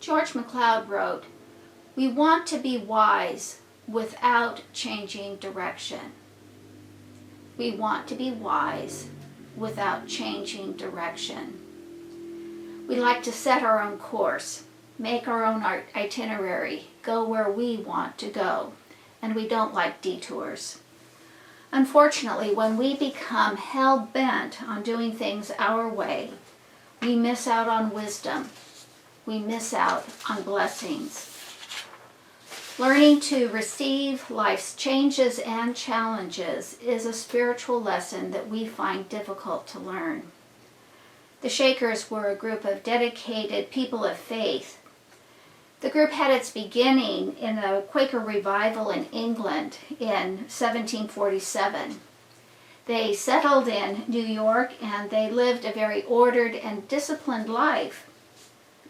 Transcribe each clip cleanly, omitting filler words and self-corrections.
George MacLeod wrote, "We want to be wise without changing direction." We want to be wise without changing direction. We like to set our own course, make our own itinerary, go where we want to go, and we don't like detours. Unfortunately, when we become hell-bent on doing things our way, we miss out on wisdom. We miss out on blessings. Learning to receive life's changes and challenges is a spiritual lesson that we find difficult to learn. The Shakers were a group of dedicated people of faith. The group had its beginning in a Quaker revival in England in 1747. They settled in New York and they lived a very ordered and disciplined life.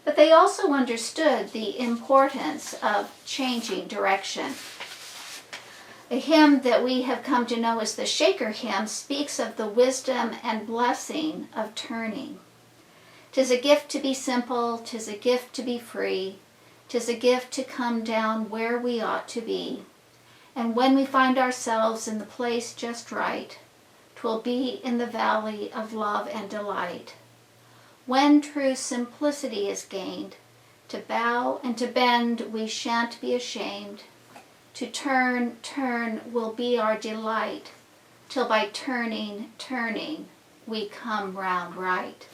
But they also understood the importance of changing direction. A hymn that we have come to know as the Shaker hymn speaks of the wisdom and blessing of turning. 'Tis a gift to be simple, 'tis a gift to be free, 'tis a gift to come down where we ought to be. And when we find ourselves in the place just right, 'twill be in the valley of love and delight. When true simplicity is gained, to bow and to bend we shan't be ashamed. To turn, turn will be our delight, till by turning, turning, we come round right.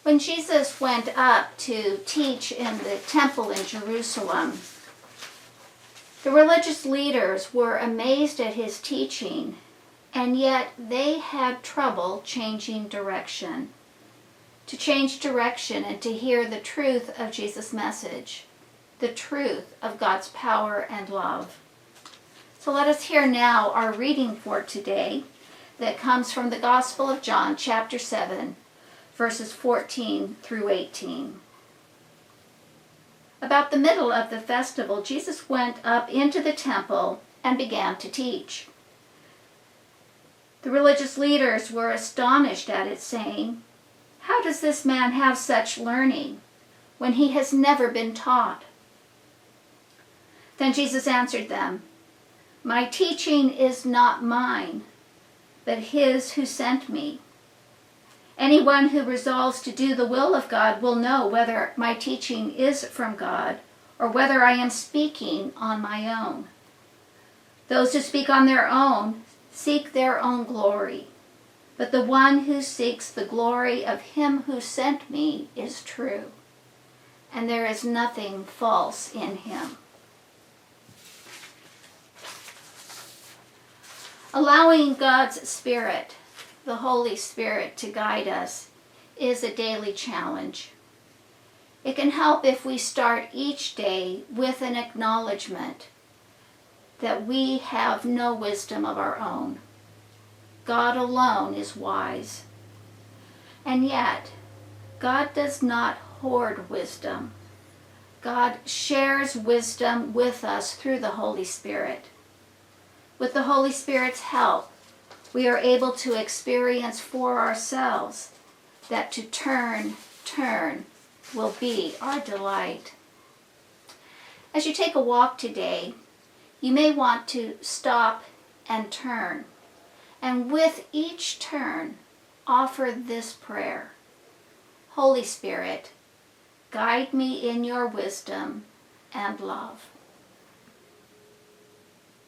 When Jesus went up to teach in the temple in Jerusalem, the religious leaders were amazed at his teaching, and yet they had trouble changing direction. To change direction and to hear the truth of Jesus' message, the truth of God's power and love. So let us hear now our reading for today that comes from the Gospel of John, chapter 7, verses 14 through 18. About the middle of the festival, Jesus went up into the temple and began to teach. The religious leaders were astonished at it, saying, "How does this man have such learning when he has never been taught?" Then Jesus answered them, "My teaching is not mine, but his who sent me. Anyone who resolves to do the will of God will know whether my teaching is from God or whether I am speaking on my own. Those who speak on their own seek their own glory, but the one who seeks the glory of him who sent me is true, and there is nothing false in him." Allowing God's Spirit, the Holy Spirit, to guide us is a daily challenge. It can help if we start each day with an acknowledgement that we have no wisdom of our own. God alone is wise. And yet, God does not hoard wisdom. God shares wisdom with us through the Holy Spirit. With the Holy Spirit's help, we are able to experience for ourselves that to turn, turn will be our delight. As you take a walk today, you may want to stop and turn, and with each turn, offer this prayer: Holy Spirit, guide me in your wisdom and love.